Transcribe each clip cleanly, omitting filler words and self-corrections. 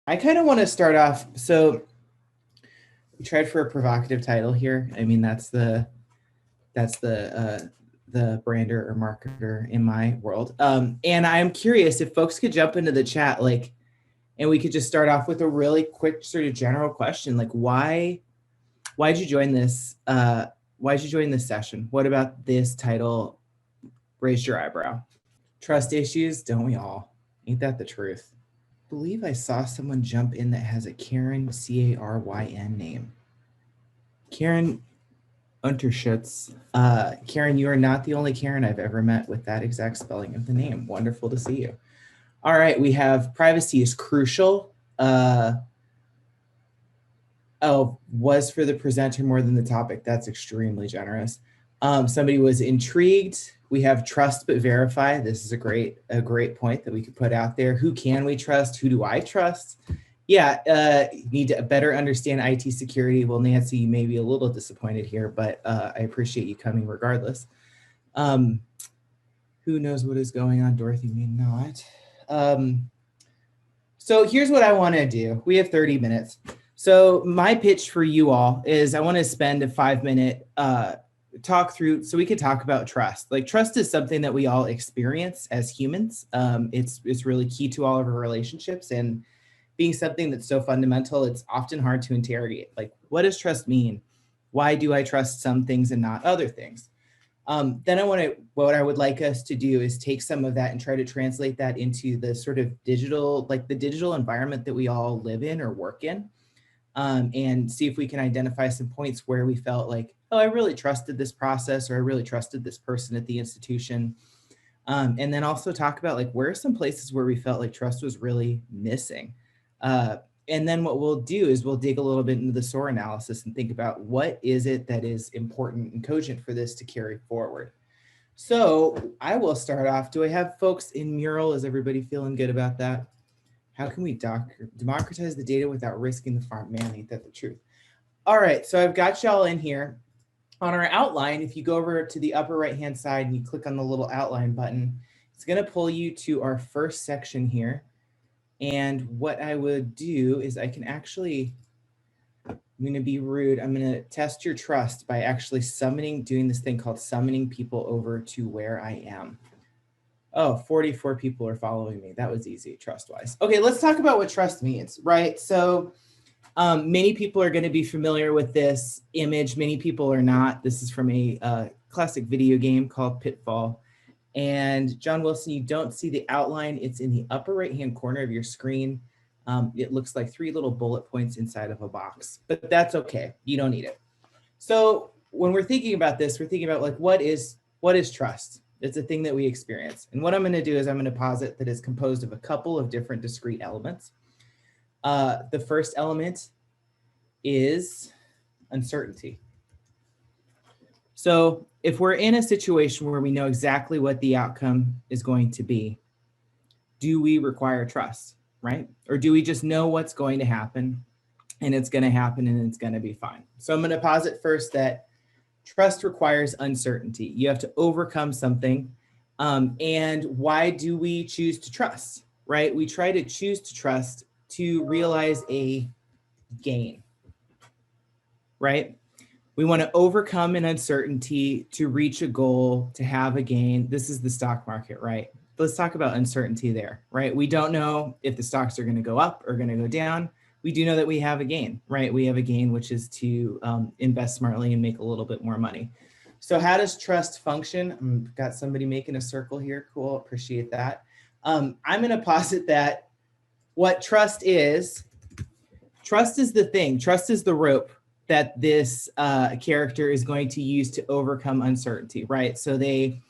I kind of want to start off. So we tried for a provocative title here. I mean, that's the brander or marketer in my world. And I'm curious if folks could jump into the chat, like, and we could just start off with a really quick sort of general question, like why'd you join this? Why'd you join this session? What about this title raised your eyebrow? Trust issues, don't we all? Ain't that the truth? I believe I saw someone jump in that has a Karen Caryn name. Karen Unterschutz. Karen, you are not the only Karen I've ever met with that exact spelling of the name. Wonderful to see you. All right, we have privacy is crucial. Was for the presenter more than the topic. That's extremely generous. Somebody was intrigued. We have trust but verify. This is a great point that we could put out there. Who can we trust? Who do I trust? Yeah, need to better understand IT security. Well, Nancy, you may be a little disappointed here, but I appreciate you coming regardless. Who knows what is going on? Dorothy may not. So here's what I want to do. We have 30 minutes. So my pitch for you all is I want to spend a 5-minute talk through so we could talk about trust. Like trust is something that we all experience as humans. It's really key to all of our relationships, and being something that's so fundamental, it's often hard to interrogate. Like, what does trust mean? Why do I trust some things and not other things? Then what I would like us to do is take some of that and try to translate that into the sort of digital, like the digital environment that we all live in or work in. And see if we can identify some points where we felt like, oh, I really trusted this process, or I really trusted this person at the institution. And then also talk about like, where are some places where we felt like trust was really missing? And then what we'll do is we'll dig a little bit into the SOAR analysis and think about what is it that is important and cogent for this to carry forward. So I will start off. Do I have folks in Mural? Is everybody feeling good about that? How can we democratize the data without risking the farm? Man, ain't that the truth? All right, so I've got y'all in here. On our outline, if you go over to the upper right-hand side and you click on the little outline button, it's gonna pull you to our first section here. And what I would do is I can actually, I'm gonna be rude, I'm gonna test your trust by actually doing this thing called summoning people over to where I am. Oh, 44 people are following me. That was easy, trust-wise. Okay, let's talk about what trust means, right? So many people are going to be familiar with this image. Many people are not. This is from a classic video game called Pitfall. And John Wilson, you don't see the outline. It's in the upper right-hand corner of your screen. It looks like 3 little bullet points inside of a box, but that's okay. You don't need it. So when we're thinking about this, we're thinking about like, what is trust? It's a thing that we experience. And what I'm going to do is I'm going to posit that it's composed of a couple of different discrete elements. The first element is uncertainty. So if we're in a situation where we know exactly what the outcome is going to be, do we require trust, right? Or do we just know what's going to happen and it's going to happen and it's going to be fine? So I'm going to posit first that trust requires uncertainty. You have to overcome something. And why do we choose to trust, right? We try to choose to trust to realize a gain, right? We want to overcome an uncertainty to reach a goal, to have a gain. This is the stock market, right? Let's talk about uncertainty there, right? We don't know if the stocks are going to go up or going to go down. We do know that we have a gain, right? We have a gain, which is to invest smartly and make a little bit more money. So how does trust function? I've got somebody making a circle here. Cool, appreciate that. I'm going to posit that what trust is the thing. Trust is the rope that this character is going to use to overcome uncertainty, right? So they,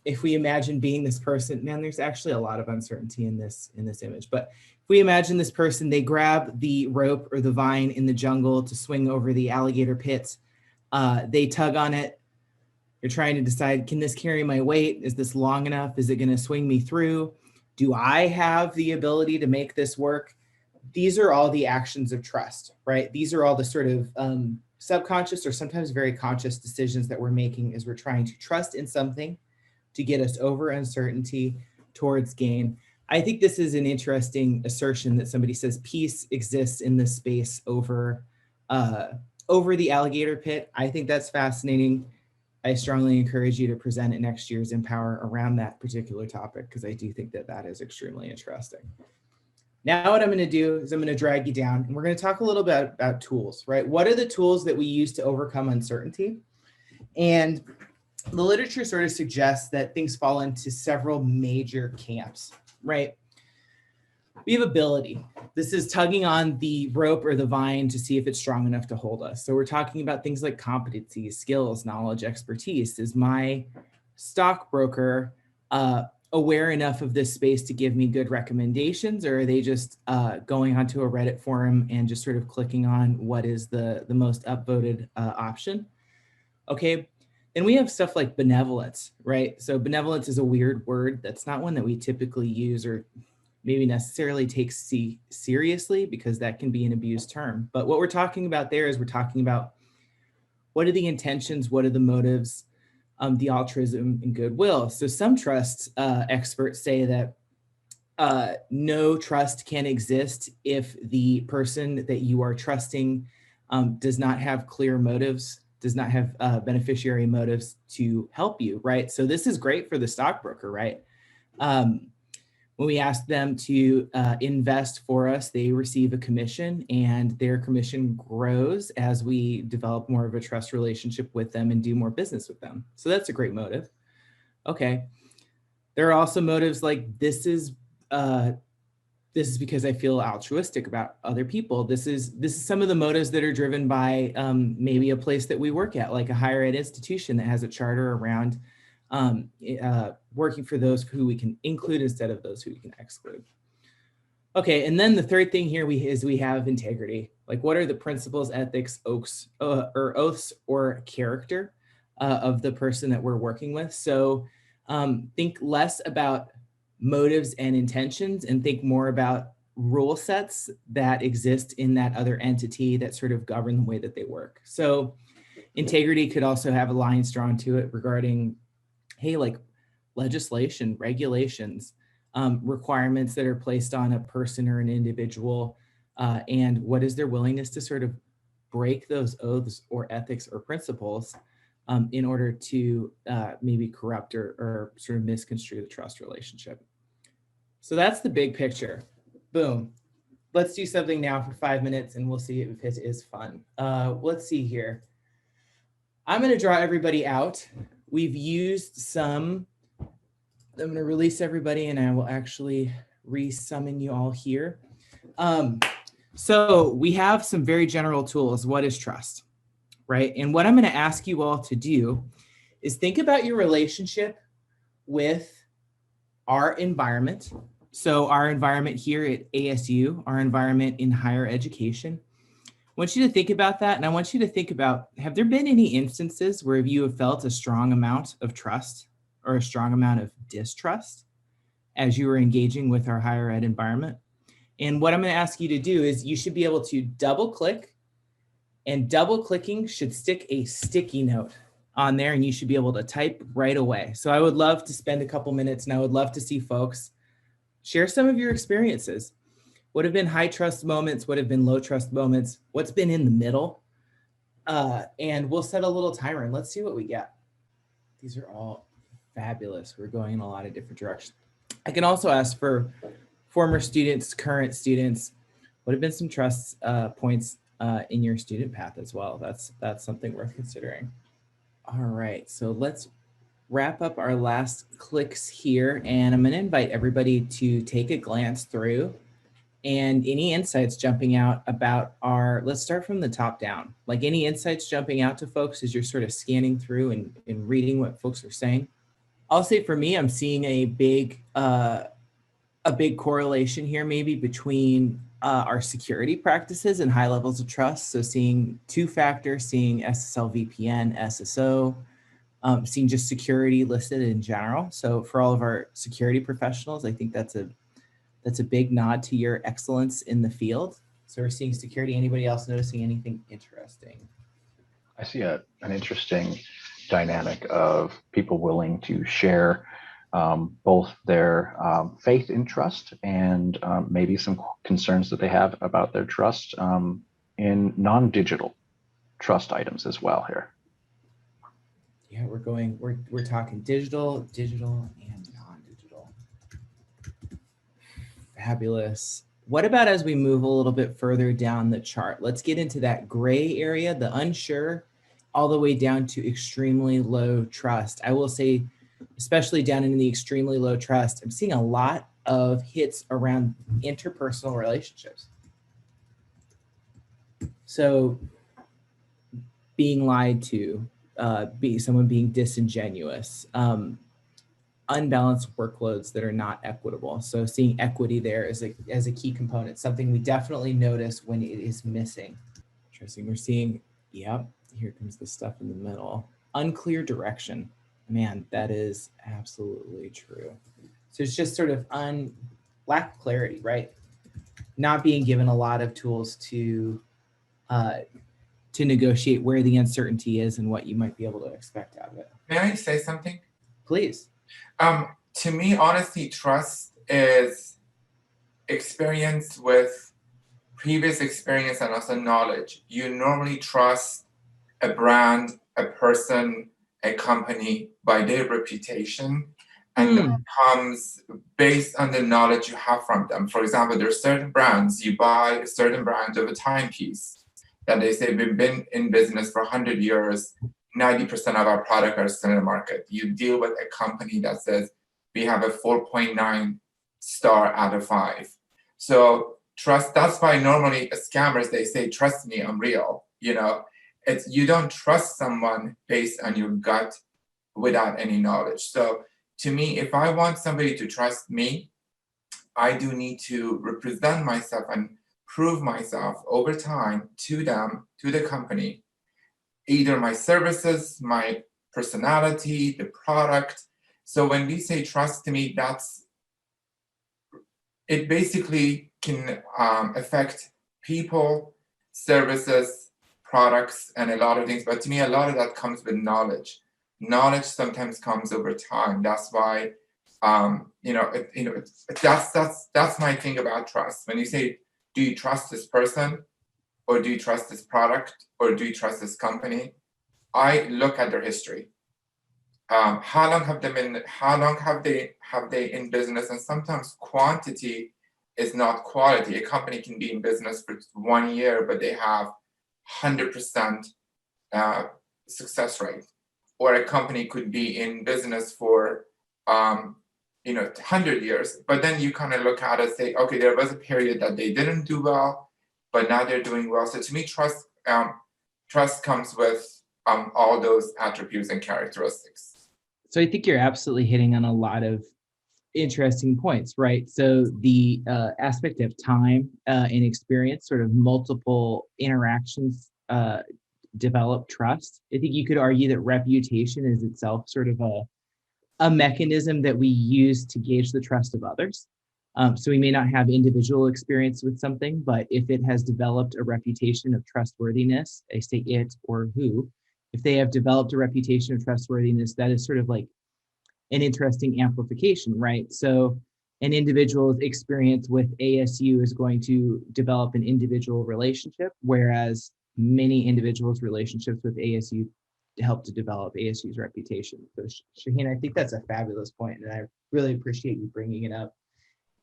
if we imagine being this person, man, there's actually a lot of uncertainty in this image, but if we imagine this person, they grab the rope or the vine in the jungle to swing over the alligator pit. They tug on it. You're trying to decide, can this carry my weight? Is this long enough? Is it going to swing me through? Do I have the ability to make this work? These are all the actions of trust, right? These are all the sort of subconscious or sometimes very conscious decisions that we're making as we're trying to trust in something to get us over uncertainty towards gain. I think this is an interesting assertion that somebody says peace exists in this space over the alligator pit. I think that's fascinating. I strongly encourage you to present at next year's Empower around that particular topic, because I do think that that is extremely interesting. Now what I'm going to do is I'm going to drag you down, and we're going to talk a little bit about tools, right? What are the tools that we use to overcome uncertainty? And the literature sort of suggests that things fall into several major camps, right? We have ability. This is tugging on the rope or the vine to see if it's strong enough to hold us. So we're talking about things like competencies, skills, knowledge, expertise. Is my stockbroker aware enough of this space to give me good recommendations, or are they just going onto a Reddit forum and just sort of clicking on what is the most upvoted option? Okay. Then we have stuff like benevolence, right? So benevolence is a weird word. That's not one that we typically use or maybe necessarily take seriously, because that can be an abused term. But what we're talking about there is we're talking about what are the intentions, what are the motives, the altruism and goodwill. So some trust experts say that no trust can exist if the person that you are trusting does not have clear motives, does not have beneficiary motives to help you, right? So this is great for the stockbroker, right? When we ask them to invest for us, they receive a commission, and their commission grows as we develop more of a trust relationship with them and do more business with them. So that's a great motive. Okay. There are also motives like this is because I feel altruistic about other people. This is some of the motives that are driven by maybe a place that we work at, like a higher ed institution that has a charter around working for those who we can include instead of those who we can exclude. Okay, and then the third thing here we have integrity. Like, what are the principles, ethics, oaths, or character of the person that we're working with? So think less about motives and intentions and think more about rule sets that exist in that other entity that sort of govern the way that they work. So integrity could also have a line drawn to it regarding, hey, like legislation, regulations, requirements that are placed on a person or an individual, and what is their willingness to sort of break those oaths or ethics or principles in order to maybe corrupt or sort of misconstrue the trust relationship. So that's the big picture. Boom. Let's do something now for 5 minutes and we'll see if it is fun. Let's see here. I'm going to draw everybody out. We've used some. I'm going to release everybody and I will actually re-summon you all here. So we have some very general tools. What is trust, right? And what I'm going to ask you all to do is think about your relationship with our environment. So our environment here at ASU, our environment in higher education. I want you to think about that. And I want you to think about, have there been any instances where you have felt a strong amount of trust or a strong amount of distrust as you were engaging with our higher ed environment? And what I'm going to ask you to do is you should be able to double click, and double clicking should stick a sticky note on there and you should be able to type right away. So I would love to spend a couple minutes and I would love to see folks share some of your experiences. What have been high trust moments? What have been low trust moments? What's been in the middle? And we'll set a little timer and let's see what we get. These are all fabulous. We're going in a lot of different directions. I can also ask for former students, current students, what have been some trust points in your student path as well? That's something worth considering. All right, so let's wrap up our last clicks here, and I'm going to invite everybody to take a glance through and any insights jumping out about let's start from the top down, like any insights jumping out to folks as you're sort of scanning through and reading what folks are saying. I'll say for me, I'm seeing a big correlation here maybe between our security practices and high levels of trust. So seeing two-factor, seeing SSL VPN, SSO, seeing just security listed in general. So for all of our security professionals, I think that's a big nod to your excellence in the field. So we're seeing security. Anybody else noticing anything interesting? I see an interesting dynamic of people willing to share both their faith in trust and maybe some concerns that they have about their trust in non-digital trust items as well here. Yeah, we're talking digital and non-digital. Fabulous. What about as we move a little bit further down the chart? Let's get into that gray area, the unsure, all the way down to extremely low trust. I will say, especially down in the extremely low trust, I'm seeing a lot of hits around interpersonal relationships. So being lied to, someone being disingenuous, unbalanced workloads that are not equitable. So seeing equity there as a key component, something we definitely notice when it is missing. Interesting. We're seeing, yep, here comes the stuff in the middle. Unclear direction. Man, that is absolutely true. So it's just sort of lack of clarity, right? Not being given a lot of tools to negotiate where the uncertainty is and what you might be able to expect out of it. May I say something? Please. To me, honestly, trust is experience with previous experience and also knowledge. You normally trust a brand, a person, a company by their reputation, and that comes based on the knowledge you have from them. For example, there are certain brands, you buy a certain brand of a timepiece that they say we've been in business for 100 years, 90% of our product are still in the market. You deal with a company that says we have a 4.9 star out of 5. So trust, that's why normally scammers, they say, trust me, I'm real. It's, you don't trust someone based on your gut without any knowledge. So to me, if I want somebody to trust me, I do need to represent myself and prove myself over time to them, to the company, either my services, my personality, the product. So when we say trust me, it basically can affect people, services, products, and a lot of things. But to me, a lot of that comes with knowledge. Knowledge sometimes comes over time. That's why, that's my thing about trust. When you say, do you trust this person, or do you trust this product, or do you trust this company? I look at their history. How long have they in business? And sometimes quantity is not quality. A company can be in business for 1 year, but they have 100% success rate. Or a company could be in business for 100 years, but then you kind of look at it and say, okay, there was a period that they didn't do well, but now they're doing well. So to me, trust comes with all those attributes and characteristics. So I think you're absolutely hitting on a lot of interesting points, right? So the aspect of time and experience, sort of multiple interactions develop trust. I think you could argue that reputation is itself sort of a mechanism that we use to gauge the trust of others. So we may not have individual experience with something, but if it has developed a reputation of trustworthiness, I say it or who, if they have developed a reputation of trustworthiness, that is sort of like an interesting amplification, right? So an individual's experience with ASU is going to develop an individual relationship, whereas many individuals' relationships with ASU help to develop ASU's reputation. So Shaheen, I think that's a fabulous point, and I really appreciate you bringing it up.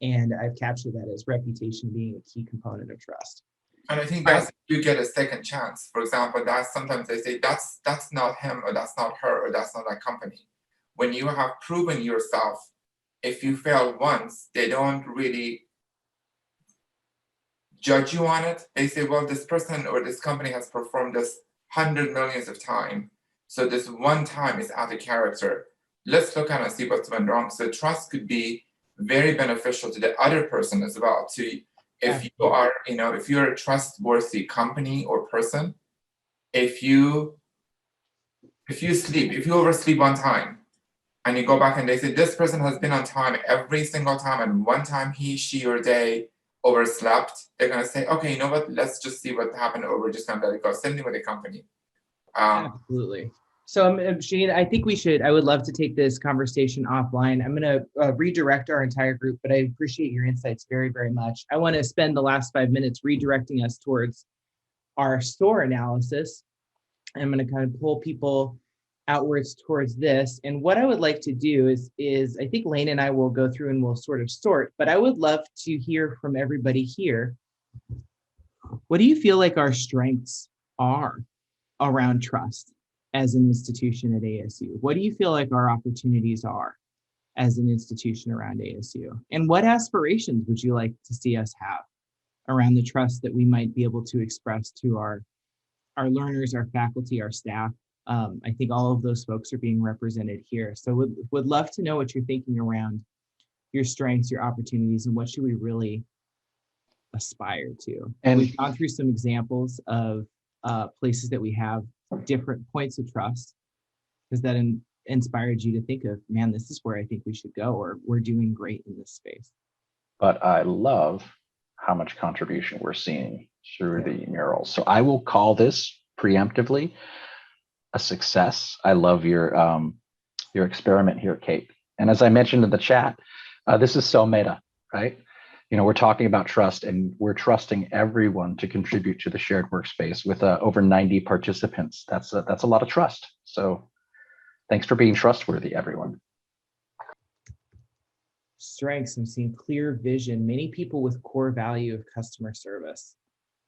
And I've captured that as reputation being a key component of trust. And I think that's, you get a second chance. For example, that's sometimes they say that's not him, or that's not her, or that's not that company. When you have proven yourself, if you fail once, they don't really judge you on it. They say, well, this person or this company has performed this 100 millions of times. So this one time is out of character. Let's look at it and see what's went wrong. So trust could be very beneficial to the other person as well. If you are, if you're a trustworthy company or person, if you oversleep one time and you go back and they say this person has been on time every single time, and one time he, she, or they overslept, they're gonna say, okay, you know what? Let's just see what happened, or we're just gonna let it go. Same thing with the company. Absolutely. So, Shane, I think I would love to take this conversation offline. I'm going to redirect our entire group, but I appreciate your insights very, very much. I want to spend the last 5 minutes redirecting us towards our SOAR analysis. I'm going to kind of pull people outwards towards this. And what I would like to do is I think Lane and I will go through and we'll sort of sort, but I would love to hear from everybody here. What do you feel like our strengths are around trust as an institution at ASU? What do you feel like our opportunities are as an institution around ASU? And what aspirations would you like to see us have around the trust that we might be able to express to our learners, our faculty, our staff? I think all of those folks are being represented here. So would love to know what you're thinking around your strengths, your opportunities, and what should we really aspire to. And we've gone through some examples of places that we have different points of trust. Has that inspired you to think of, man, this is where I think we should go, or we're doing great in this space? But I love how much contribution we're seeing through the murals. So I will call this preemptively a success. I love your experiment here, Kate. And as I mentioned in the chat, this is so meta, right? You know, we're talking about trust, and we're trusting everyone to contribute to the shared workspace with over 90 participants. That's a lot of trust. So thanks for being trustworthy, everyone. Strengths, I'm seeing clear vision, many people with core value of customer service.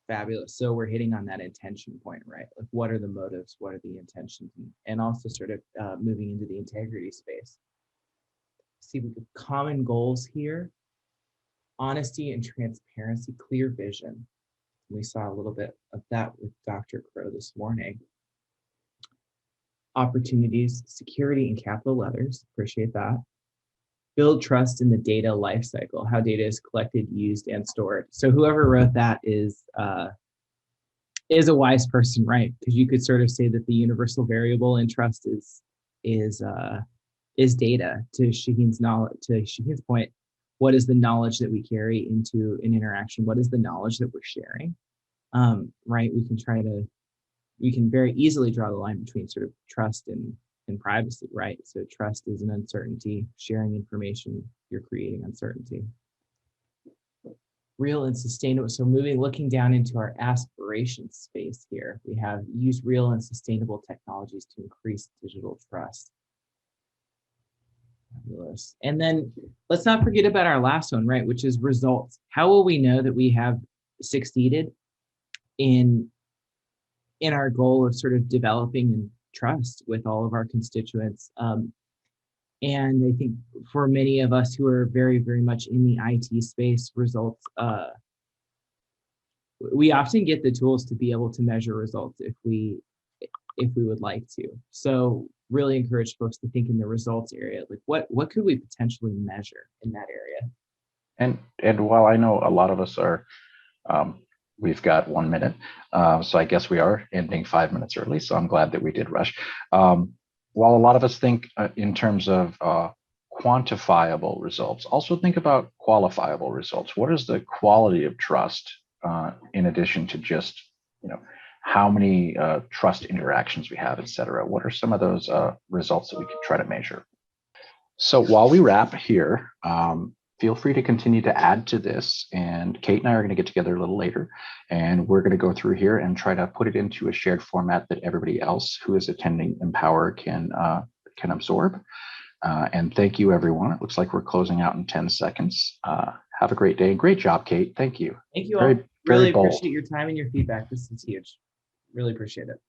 Fabulous. So we're hitting on that intention point, right? Like, what are the motives? What are the intentions? And also sort of moving into the integrity space. See the common goals here. Honesty and transparency, clear vision. We saw a little bit of that with Dr. Crow this morning. Opportunities, security and capital letters, appreciate that. Build trust in the data lifecycle, how data is collected, used, and stored. So whoever wrote that is a wise person, right? Because you could sort of say that the universal variable in trust is data. To Shaheen's knowledge, to Shaheen's point, what is the knowledge that we carry into an interaction? What is the knowledge that we're sharing? Right? We can very easily draw the line between sort of trust and privacy, right? So trust is an uncertainty. Sharing information, you're creating uncertainty. Real and sustainable. So looking down into our aspiration space here, we have use real and sustainable technologies to increase digital trust. Fabulous. And then let's not forget about our last one, right? Which is results. How will we know that we have succeeded in our goal of sort of developing and trust with all of our constituents? And I think for many of us who are very, very much in the IT space, results, we often get the tools to be able to measure results if we would like to. So really encourage folks to think in the results area, like what could we potentially measure in that area? And while I know a lot of us are, we've got 1 minute, so I guess we are ending 5 minutes early, so I'm glad that we did rush. While a lot of us think in terms of quantifiable results, also think about qualifiable results. What is the quality of trust in addition to just, you know, how many trust interactions we have, et cetera? What are some of those results that we could try to measure? So while we wrap here, feel free to continue to add to this. And Kate and I are going to get together a little later, and we're going to go through here and try to put it into a shared format that everybody else who is attending Empower can absorb. And thank you, everyone. It looks like we're closing out in 10 seconds. Have a great day. Great job, Kate. Thank you. Thank you all. Really appreciate your time and your feedback. This is huge. Really appreciate it.